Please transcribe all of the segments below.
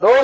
2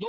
2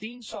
300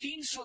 300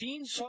300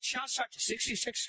66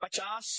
50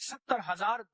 70,000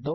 2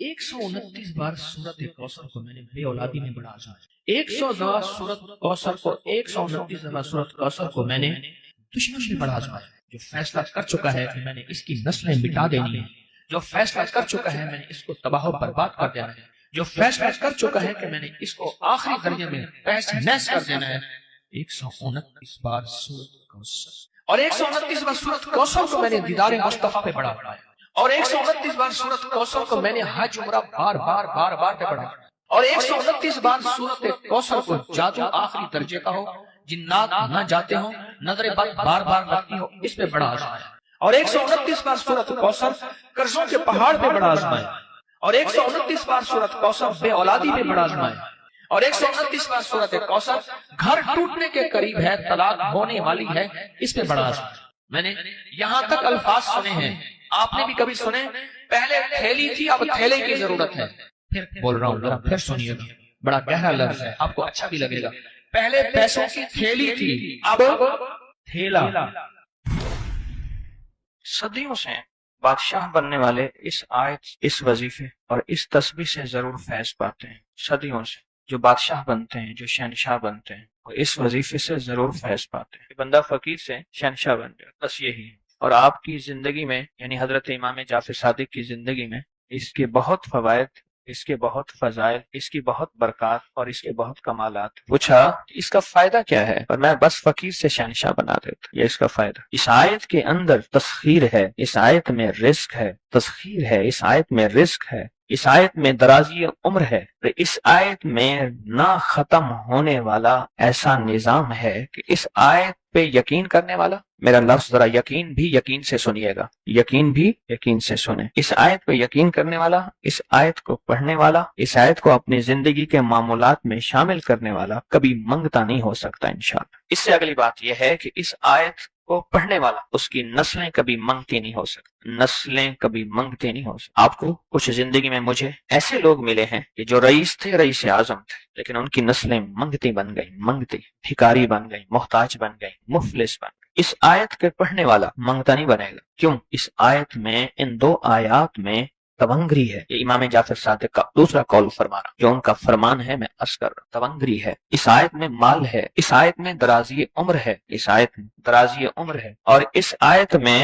129 بار سورت کوثر کو میں نے بے اولادی میں بڑا آزمایا، 100 دفعہ سورت کوثر کو 129 دفعہ سورت کوثر کو میں نے دشمن میں بڑا آزمایا، جو فیصلہ کر چکا ہے کہ میں نے اس کی نسلیں مٹا دینی ہیں، جو فیصلہ کر چکا ہے میں نے اس کو تباہ و برباد کر دینا ہے، جو فیصلہ کر چکا ہے کہ میں نے اس کو آخری درجے میں تہس نہس کر دینا ہے، 129 بار سورت کوثر اور 129 بار سورت کوثر کو میں نے دیدار مصطفیٰ پہ بڑھا اور 129 بار سورت کوثر کو میں نے حج عمرہ بار بار پہ بڑھا اور 129 بار سورت کوثر کو جادو آخری درجے کا ہو، جنات نہ جاتے ہوں، نظر بد بار لگتی ہو، اس پہ بڑا آزمایا اور 129 بار سورت کوثر قرضوں کے پہاڑ پہ بڑا آزمایا اور 129 بار سورت کوثر بے اولادی پہ بڑا آزمایا اور 129 بار سورت کوثر گھر ٹوٹنے کے قریب ہے، طلاق ہونے والی ہے، اس پہ بڑا آزمایا۔ میں نے یہاں تک الفاظ سنے ہیں، آپ نے بھی کبھی سنے، پہلے تھیلی تھی اب تھیلے کی ضرورت ہے، پھر بول رہا ہوں ذرا پھر سنیے گا، بڑا گہرا لفظ ہے، آپ کو اچھا بھی لگے گا۔ پہلے پیسوں کی تھیلی تھی اب تھیلا۔ صدیوں سے بادشاہ بننے والے اس آیت، اس وظیفے اور اس تسبیح سے ضرور فیض پاتے ہیں۔ صدیوں سے جو بادشاہ بنتے ہیں، جو شہنشاہ بنتے ہیں، وہ اس وظیفے سے ضرور فیض پاتے ہیں۔ بندہ فقیر سے شہنشاہ بن جائے، بس یہی ہے۔ اور آپ کی زندگی میں، یعنی حضرت امام جعفر صادق کی زندگی میں، اس کے بہت فوائد، اس کے بہت فضائل، اس کی بہت برکات اور اس کے بہت کمالات۔ پوچھا اس کا فائدہ کیا ہے؟ اور میں بس فقیر سے شہنشاہ بنا دیتا، یہ اس کا فائدہ۔ اس آیت کے اندر تسخیر ہے، اس آیت میں رزق ہے، تسخیر ہے، اس آیت میں رزق ہے، اس آیت میں درازی عمر ہے، اس آیت میں نہ ختم ہونے والا ایسا نظام ہے کہ اس آیت پہ یقین کرنے والا، میرا لفظ ذرا یقین بھی یقین سے سنیے گا، یقین بھی یقین سے سنیں، اس آیت پہ یقین کرنے والا، اس آیت کو پڑھنے والا، اس آیت کو اپنی زندگی کے معمولات میں شامل کرنے والا کبھی منگتا نہیں ہو سکتا انشاءاللہ۔ اس سے اگلی بات یہ ہے کہ اس آیت کو پڑھنے والا، اس کی نسلیں کبھی منگتی نہیں ہو سکتی، نسلیں کبھی منگتی نہیں ہو سکتی۔ آپ کو کچھ زندگی میں مجھے ایسے لوگ ملے ہیں کہ جو رئیس تھے، رئیس اعظم تھے، لیکن ان کی نسلیں منگتی بن گئی، منگتی، بھکاری بن گئی، محتاج بن گئی، مفلس بن گئی۔ اس آیت کے پڑھنے والا منگتا نہیں بنے گا، کیوں؟ اس آیت میں، ان دو آیات میں تونگری ہے۔ یہ امام جعفر صادق کا دوسرا قول فرما رہا، جو ان کا فرمان ہے، میں عرض کر رہا، تونگری ہے۔ اس آیت میں مال ہے، اس آیت میں درازی عمر ہے، اس آیت میں درازی عمر ہے، اور اس آیت میں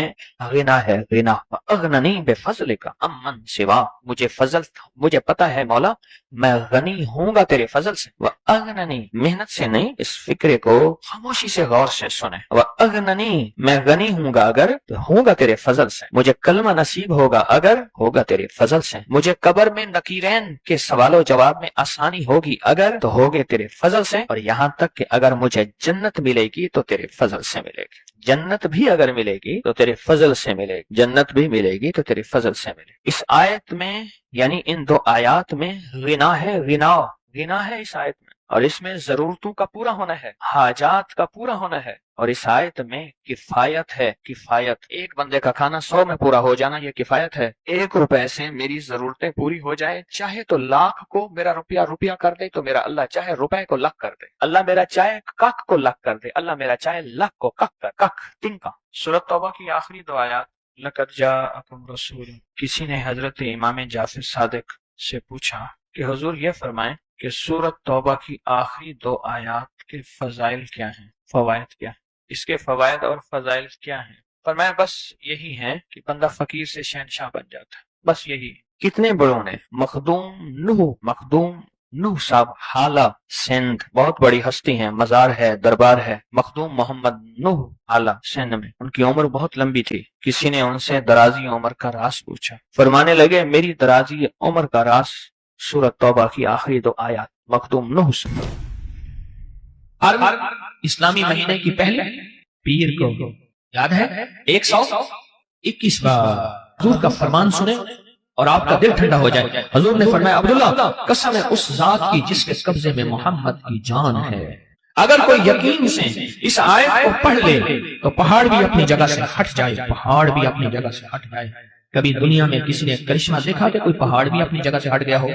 غنا ہے، غنا۔ اغننی بفضلک امن سوا، مجھے فضل، مجھے پتا ہے مولا میں غنی ہوں گا تیرے فضل سے۔ اغننی، محنت سے نہیں، اس فکرے کو خاموشی سے غور سے سنیں۔ اغننی، میں غنی ہوں گا اگر تو ہوں گا تیرے فضل سے، مجھے کلمہ نصیب ہوگا اگر ہوگا تیرے فضل سے، مجھے قبر میں نکیرین کے سوال و جواب میں آسانی ہوگی اگر تو ہوگے تیرے فضل سے، اور یہاں تک کہ اگر مجھے جنت ملے گی تو تیرے فضل سے ملے گی، جنت بھی اگر ملے گی تو تیرے فضل سے ملے گی، جنت بھی ملے گی تو تیرے فضل سے ملے گی۔ اس آیت میں، یعنی ان دو آیات میں غنا ہے، غنا، غنا ہے اس آیت میں، اور اس میں ضرورتوں کا پورا ہونا ہے، حاجات کا پورا ہونا ہے، اور اس آیت میں کفایت ہے، کفایت۔ ایک بندے کا کھانا 100 میں پورا ہو جانا، یہ کفایت ہے۔ 1 روپے سے میری ضرورتیں پوری ہو جائے، چاہے تو لاکھ کو میرا روپیہ کر دے تو میرا اللہ چاہے روپے کو لاکھ کر دے، اللہ میرا چاہے کک کو لاکھ کر دے، اللہ میرا چاہے لاکھ کو کک کر، کک تنکا۔ سورۃ توبہ کی آخری 2 آیات، لقد جاءکم رسول، کسی نے حضرت امام جعفر صادق سے پوچھا کہ حضور یہ فرمائیں کہ سورۃ توبہ کی آخری 2 آیات کے فضائل کیا ہیں، فوائد کیا ہیں، اس کے فوائد اور فضائل کیا ہیں؟ فرمایا بس یہی ہیں کہ بندہ فقیر سے شہنشاہ بن جاتا ہے، بس یہی۔ کتنے بڑوں نے، مخدوم نوح صاحب حالہ سندھ، بہت بڑی ہستی ہیں، مزار ہے، دربار ہے، مخدوم محمد نوح حالہ سندھ میں، ان کی عمر بہت لمبی تھی۔ کسی نے ان سے درازی عمر کا راز پوچھا، فرمانے لگے میری درازی عمر کا راز سورۃ توبہ کی آخری 2 آیات، مخدوم نوح سے۔ ہر اسلامی مہینے کی پہلی پیر کو، یاد ہے 121 بار حضور کا فرمان سنیں اور آپ کا دل ٹھنڈا ہو جائے۔ حضور نے فرمایا عبداللہ قسم ہے اس ذات کی جس کے قبضے میں محمد کی جان ہے، اگر کوئی یقین سے اس آیت کو پڑھ لے تو پہاڑ بھی اپنی جگہ سے ہٹ جائے، پہاڑ بھی اپنی جگہ سے ہٹ جائے۔ کبھی دنیا میں کسی نے کرشمہ دیکھا کہ کوئی پہاڑ بھی اپنی جگہ سے ہٹ گیا ہو؟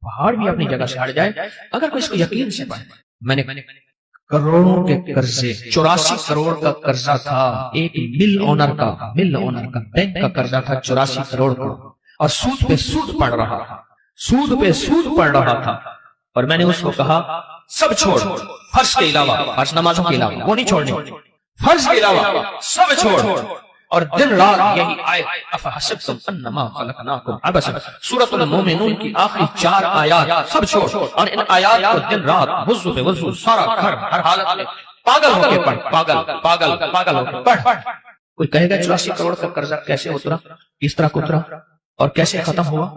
پہاڑ بھی اپنی جگہ سے ہٹ جائے اگر کوئی اس کو یقین سے پڑھے۔ میں نے کروڑوں کے قرضے، 84 کروڑ کا قرضہ تھا، ایک مل اونر کا بینک کا قرضہ تھا 84 کروڑ کا، اور سود پہ سود پڑ رہا تھا، سود پہ سود پڑ رہا تھا، اور میں نے اس کو کہا سب چھوڑ، فرض کے علاوہ، فرض نمازوں کے علاوہ وہ نہیں چھوڑنے، فرض کے علاوہ سب چھوڑ، اور دن رات یہی آیت افحسبتم انما خلقناکم عبثا، سورۃ المومنون کی آخری 4 آیات سب چھوڑ، اور ان آیات کو دن رات وضو پہ وضو، سارا گھر ہر حالت میں پاگل ہو کے پڑھ، پاگل پاگل پاگل ہو کے پڑھ۔ کوئی کہے گا 84 کروڑ کا قرضہ کیسے اترا، کس طرح اترا اور کیسے ختم ہوا؟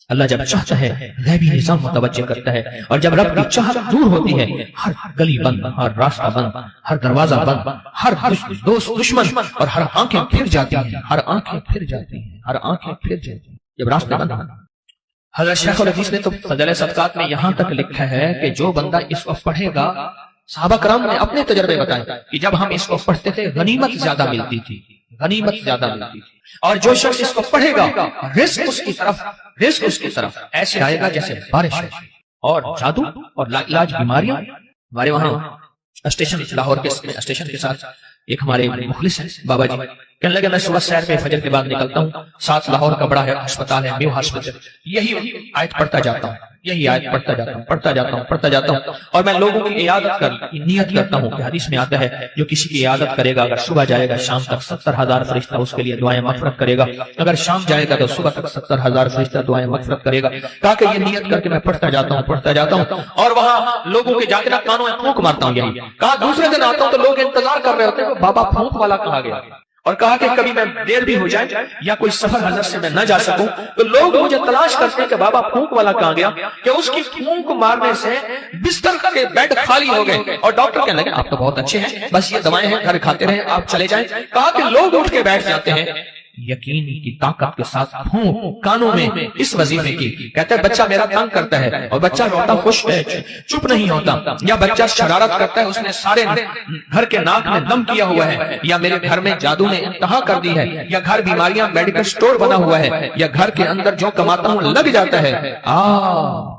اللہ جب چاہتا ہے غیبی نظام متوجہ کرتا ہے، اور جب رب کی چاہت دور ہوتی ہے ہر گلی بند، ہر راستہ بند، ہر دروازہ بند، ہر دوست دشمن، اور ہر آنکھیں پھر جاتی ہیں، ہر آنکھیں پھر جاتی ہیں، ہر آنکھیں پھر جاتی ہیں جب راستے بند ہیں۔ حضرت شیخ الحدیث نے تو فضائل صدقات میں یہاں تک لکھا ہے کہ جو بندہ اس کو پڑھے گا، صحابہ کرام نے اپنے تجربے بتائے کہ جب ہم اس کو پڑھتے تھے غنیمت زیادہ ملتی تھی، غنیمت زیادہ ملتی تھی، اور جو شخص اس کو پڑھے گا رزق اس کی طرف ایسے آئے گا جیسے بارش ہے، اور جادو اور لا علاج بیماریاں۔ ہمارے وہاں اسٹیشن لاہور کے اسٹیشن کے ساتھ ایک ہمارے مخلص ہیں بابا جی، کہنے لگے میں صبح سیر پہ فجر کے بعد نکلتا ہوں، ساتھ لاہور کا بڑا ہے ہسپتال ہے نیو ہاسپٹل، یہی آیت پڑھتا جاتا ہوں، یہی آیت پڑھتا جاتا ہوں، اور میں لوگوں کی عیادت نیت کرتا ہوں کہ حدیث میں آتا ہے جو کسی کی عیادت کرے گا، اگر صبح جائے گا شام تک 70,000 فرشتہ اس کے لیے دعائیں مغفرت کرے گا، اگر شام جائے گا تو صبح تک 70,000 فرشتہ دعائیں مغفرت کرے گا۔ کہا کہ یہ نیت کر کے میں پڑھتا جاتا ہوں، اور وہاں لوگوں کے جا کے کانوں میں پھونک مارتا ہوں۔ یہی کہا دوسرے دن آتا ہوں تو لوگ انتظار کر رہے ہوتے ہیں بابا پھونک والا کہا گیا، اور کہا کہ کبھی میں دیر بھی ہو جائے یا کوئی سفر حضرت سے میں نہ جا سکوں تو لوگ مجھے تلاش کرتے ہیں کہ بابا پھونک والا کہاں گیا، کہ اس کی پھونک مارنے سے بستر کے بیڈ خالی ہو گئے، اور ڈاکٹر کہنے لگے آپ تو بہت اچھے ہیں، بس یہ دوائیں ہیں گھر کھاتے رہیں، آپ چلے جائیں۔ کہا کہ لوگ اٹھ کے بیٹھ جاتے ہیں یقین کی طاقت کے ساتھ پھونک کانوں میں اس وظیفے کی، کہتے ہیں بچہ میرا تنگ کرتا ہے، اور بچہ روتا خوش ہے، چپ نہیں ہوتا، یا بچہ شرارت کرتا ہے، اس نے سارے گھر کے ناک میں دم کیا ہوا ہے، یا میرے گھر میں جادو نے انتہا کر دی ہے، یا گھر بیماریاں میڈیکل سٹور بنا ہوا ہے، یا گھر کے اندر جو کماتا ہوں لگ جاتا ہے،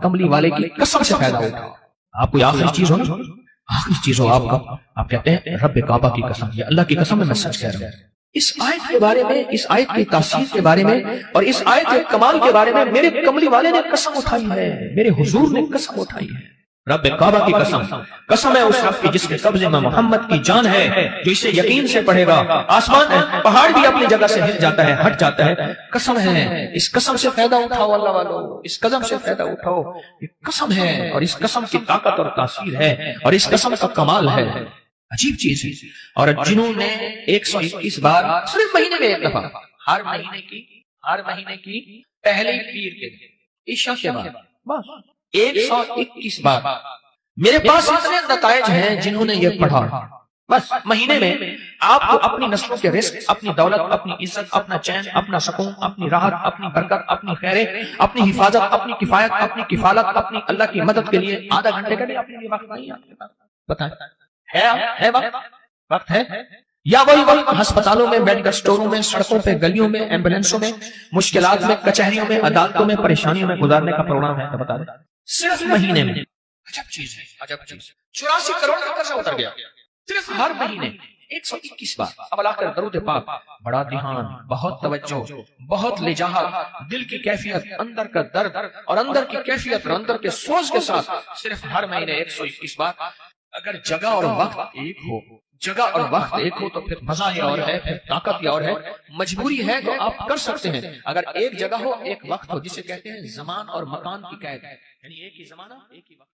کملی والے کی قسم سے فائدہ ہوتا ہے۔ آپ کو آخری چیز ہو نا، آخری چیز ہو آپ کہتے ہیں رب کعبہ کی قسم، یہ اللہ کی قسم میں سچ کہہ رہا ہوں۔ اس آیت کے بارے میں، اس آیت کی تاثیر کے بارے میں، اور اس آیت کے کمال کے بارے میں میرے کملی والے نے قسم اٹھائی ہے، میرے حضور نے قسم اٹھائی ہے۔ رب کعبہ کی قسم ہے اس رب کی جس کے قبضے میں محمد کی جان ہے، جو اسے یقین سے پڑھے گا آسمان پہاڑ بھی اپنی جگہ سے ہل جاتا ہے، ہٹ جاتا ہے۔ قسم ہے، اس قسم سے فائدہ اٹھاؤ اللہ والو، اس قسم سے فائدہ اٹھاؤ، یہ قسم ہے، اور اس قسم کی طاقت اور تاثیر ہے، اور اس قسم کا کمال ہے، عجیب چیز ہے۔ اور جنہوں نے 121 بار صرف مہینے میں ایک دفعہ، ہر مہینے کی پہلی پیر کے عشاء کے بعد بس 121 بار، میرے پاس اتنے نتائج ہیں جنہوں نے یہ پڑھا، بس مہینے میں آپ کو اپنی نسلوں کے رزق، اپنی دولت، اپنی عزت، اپنا چین، اپنا سکون، اپنی راحت، اپنی برکت، اپنی خیریں، اپنی حفاظت، اپنی کفایت، اپنی کفالت، اپنی اللہ کی مدد کے لیے آدھا گھنٹے کا بھی اپنے لیے وقت نہیں آپ کے پاس، بتائیں ہے وقت ہے؟ یا وہی وقت ہسپتالوں میں، میڈیکل سٹوروں میں، سڑکوں پہ، گلیوں میں، ایمبولینسوں میں، مشکلات میں، کچہریوں میں، عدالتوں میں، پریشانیوں میں گزارنے کا پروگرام ہے تو بتا دیں صرف مہینے میں۔ عجب چیز ہے، عجب چیز، 84 کروڑ کا قرضہ اتر گیا صرف ہر مہینے 121 بار۔ اب اللہ کر درود پاک، بڑا دھیان، بہت توجہ، بہت لجاہت، دل کی کیفیت، اندر کا درد اور اندر کی کیفیت اور اندر کے سوز کے ساتھ صرف ہر مہینے 121 بار۔ اگر جگہ اور وقت ایک ہو تو پھر مزہ ہی اور ہے، پھر طاقت ہی اور ہے، مجبوری ہے تو آپ کر سکتے ہیں۔ اگر ایک جگہ ہو، ایک وقت ہو، جسے کہتے ہیں زمان اور مکان کی قید، یعنی ایک ہی زمانہ ایک ہی وقت۔